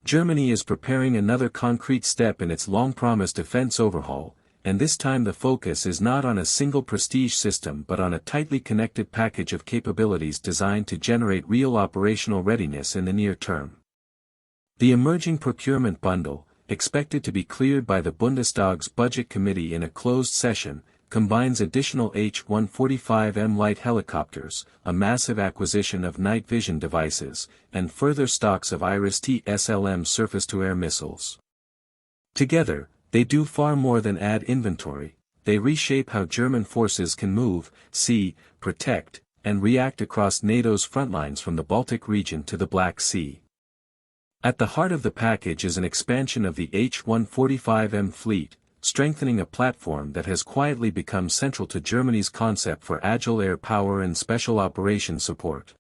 Germany is preparing another concrete step in its long-promised defense overhaul, and this time the focus is not on a single prestige system but on a tightly connected package of capabilities designed to generate real operational readiness in the near term. The emerging procurement bundle, expected to be cleared by the Bundestag's Budget Committee in a closed session, combines additional H145M light helicopters, a massive acquisition of night vision devices, and further stocks of IRIS-T SLM surface-to-air missiles. Together, they do far more than add inventory. They reshape how German forces can move, see, protect, and react across NATO's frontlines from the Baltic region to the Black Sea. At the heart of the package is an expansion of the H145M fleet, strengthening a platform that has quietly become central to Germany's concept for agile air power and special operations support.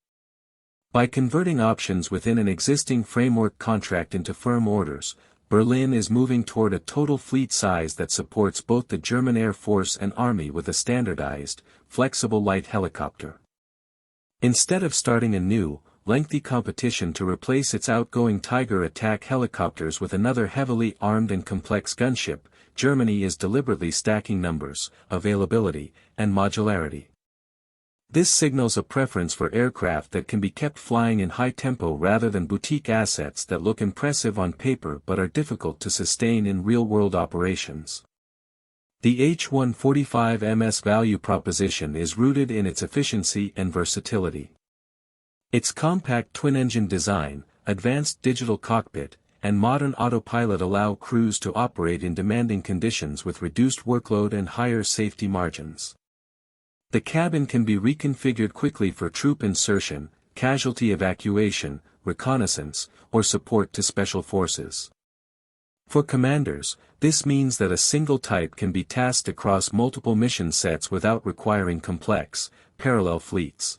By converting options within an existing framework contract into firm orders, Berlin is moving toward a total fleet size that supports both the German Air Force and Army with a standardized, flexible light helicopter. Instead of starting a new, lengthy competition to replace its outgoing Tiger attack helicopters with another heavily armed and complex gunship, Germany is deliberately stacking numbers, availability, and modularity. This signals a preference for aircraft that can be kept flying in high tempo rather than boutique assets that look impressive on paper but are difficult to sustain in real-world operations. The H145M's value proposition is rooted in its efficiency and versatility. Its compact twin-engine design, advanced digital cockpit, and modern autopilot allow crews to operate in demanding conditions with reduced workload and higher safety margins. The cabin can be reconfigured quickly for troop insertion, casualty evacuation, reconnaissance, or support to special forces. For commanders, this means that a single type can be tasked across multiple mission sets without requiring complex, parallel fleets.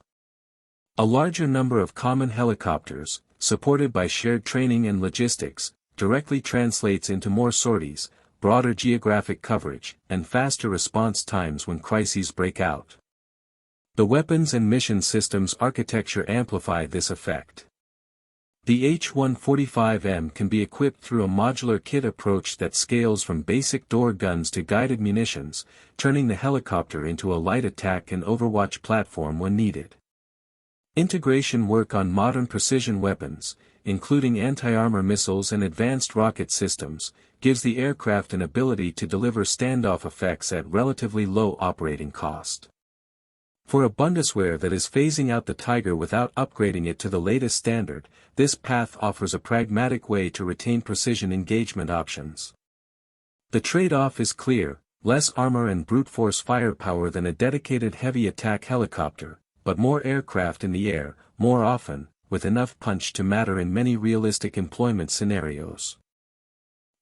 A larger number of common helicopters, supported by shared training and logistics, directly translates into more sorties, broader geographic coverage, and faster response times when crises break out. The weapons and mission systems architecture amplify this effect. The H145M can be equipped through a modular kit approach that scales from basic door guns to guided munitions, turning the helicopter into a light attack and overwatch platform when needed. Integration work on modern precision weapons, including anti-armor missiles and advanced rocket systems, gives the aircraft an ability to deliver standoff effects at relatively low operating cost. For a Bundeswehr that is phasing out the Tiger without upgrading it to the latest standard, this path offers a pragmatic way to retain precision engagement options. The trade-off is clear: less armor and brute force firepower than a dedicated heavy attack helicopter, but more aircraft in the air, more often, with enough punch to matter in many realistic employment scenarios.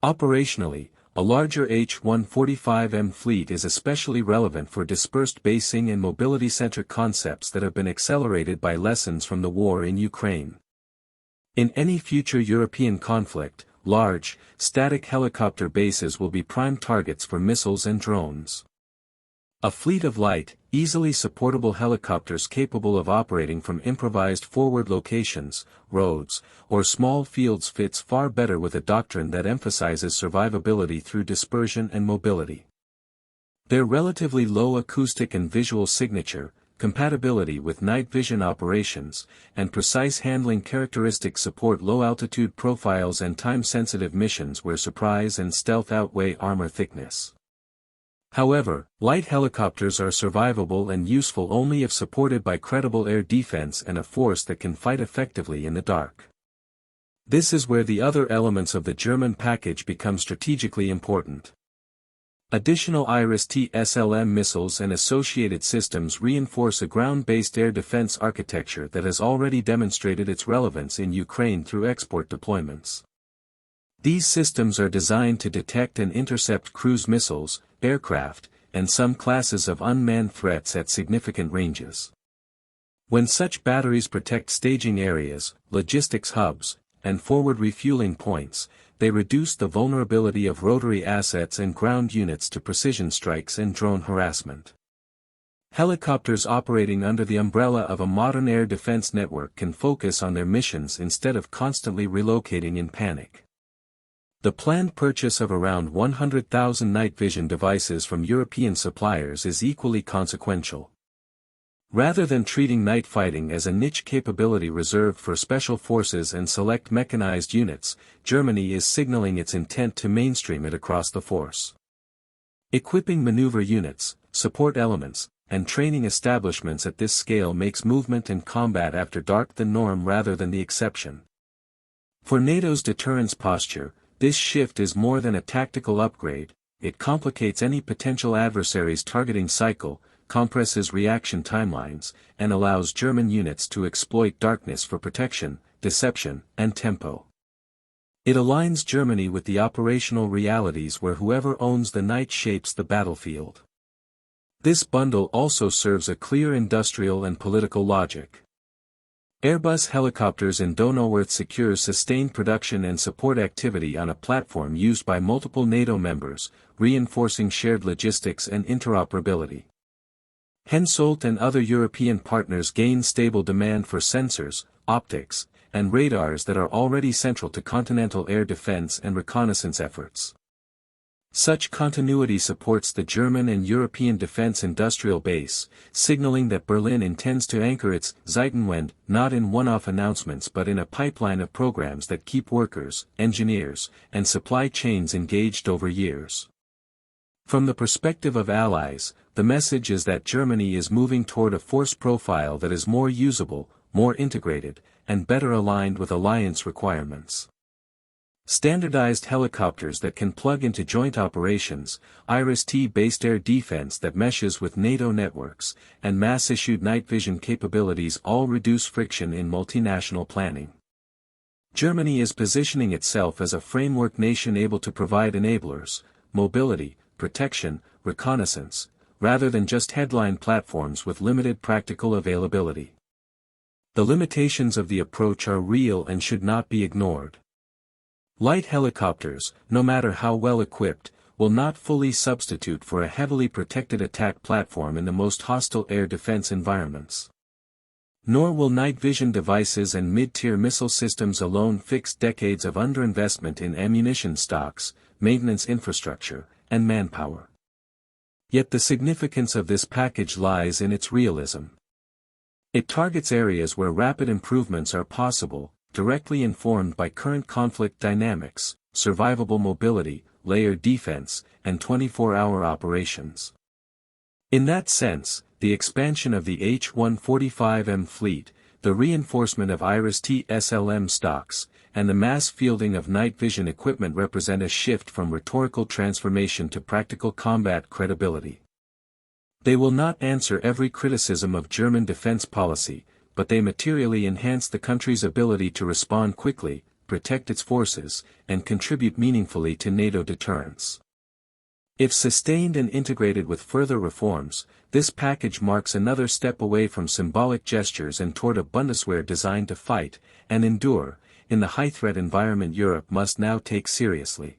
Operationally, a larger H145M fleet is especially relevant for dispersed basing and mobility-centric concepts that have been accelerated by lessons from the war in Ukraine. In any future European conflict, large, static helicopter bases will be prime targets for missiles and drones. A fleet of light, easily supportable helicopters capable of operating from improvised forward locations, roads, or small fields fits far better with a doctrine that emphasizes survivability through dispersion and mobility. Their relatively low acoustic and visual signature, compatibility with night vision operations, and precise handling characteristics support low-altitude profiles and time-sensitive missions where surprise and stealth outweigh armor thickness. However, light helicopters are survivable and useful only if supported by credible air defense and a force that can fight effectively in the dark. This is where the other elements of the German package become strategically important. Additional IRIS-T SLM missiles and associated systems reinforce a ground-based air defense architecture that has already demonstrated its relevance in Ukraine through export deployments. These systems are designed to detect and intercept cruise missiles, aircraft, and some classes of unmanned threats at significant ranges. When such batteries protect staging areas, logistics hubs, and forward refueling points, they reduce the vulnerability of rotary assets and ground units to precision strikes and drone harassment. Helicopters operating under the umbrella of a modern air defense network can focus on their missions instead of constantly relocating in panic. The planned purchase of around 100,000 night vision devices from European suppliers is equally consequential. Rather than treating night fighting as a niche capability reserved for special forces and select mechanized units, Germany is signaling its intent to mainstream it across the force. Equipping maneuver units, support elements, and training establishments at this scale makes movement and combat after dark the norm rather than the exception. For NATO's deterrence posture, this shift is more than a tactical upgrade. It complicates any potential adversary's targeting cycle, compresses reaction timelines, and allows German units to exploit darkness for protection, deception, and tempo. It aligns Germany with the operational realities where whoever owns the night shapes the battlefield. This bundle also serves a clear industrial and political logic. Airbus helicopters in Donauwörth secures sustained production and support activity on a platform used by multiple NATO members, reinforcing shared logistics and interoperability. Hensoldt and other European partners gain stable demand for sensors, optics, and radars that are already central to continental air defense and reconnaissance efforts. Such continuity supports the German and European defense industrial base, signaling that Berlin intends to anchor its Zeitenwende not in one-off announcements but in a pipeline of programs that keep workers, engineers, and supply chains engaged over years. From the perspective of allies, the message is that Germany is moving toward a force profile that is more usable, more integrated, and better aligned with alliance requirements. Standardized helicopters that can plug into joint operations, IRIS-T based air defense that meshes with NATO networks, and mass-issued night vision capabilities all reduce friction in multinational planning. Germany is positioning itself as a framework nation able to provide enablers, mobility, protection, reconnaissance, rather than just headline platforms with limited practical availability. The limitations of the approach are real and should not be ignored. Light helicopters, no matter how well equipped, will not fully substitute for a heavily protected attack platform in the most hostile air defense environments. Nor will night vision devices and mid-tier missile systems alone fix decades of underinvestment in ammunition stocks, maintenance infrastructure, and manpower. Yet the significance of this package lies in its realism. It targets areas where rapid improvements are possible, directly informed by current conflict dynamics, survivable mobility, layered defense, and 24-hour operations. In that sense, the expansion of the H145M fleet, the reinforcement of IRIS-T SLM stocks, and the mass fielding of night vision equipment represent a shift from rhetorical transformation to practical combat credibility. They will not answer every criticism of German defense policy, but they materially enhance the country's ability to respond quickly, protect its forces, and contribute meaningfully to NATO deterrence. If sustained and integrated with further reforms, this package marks another step away from symbolic gestures and toward a Bundeswehr designed to fight, and endure, in the high-threat environment Europe must now take seriously.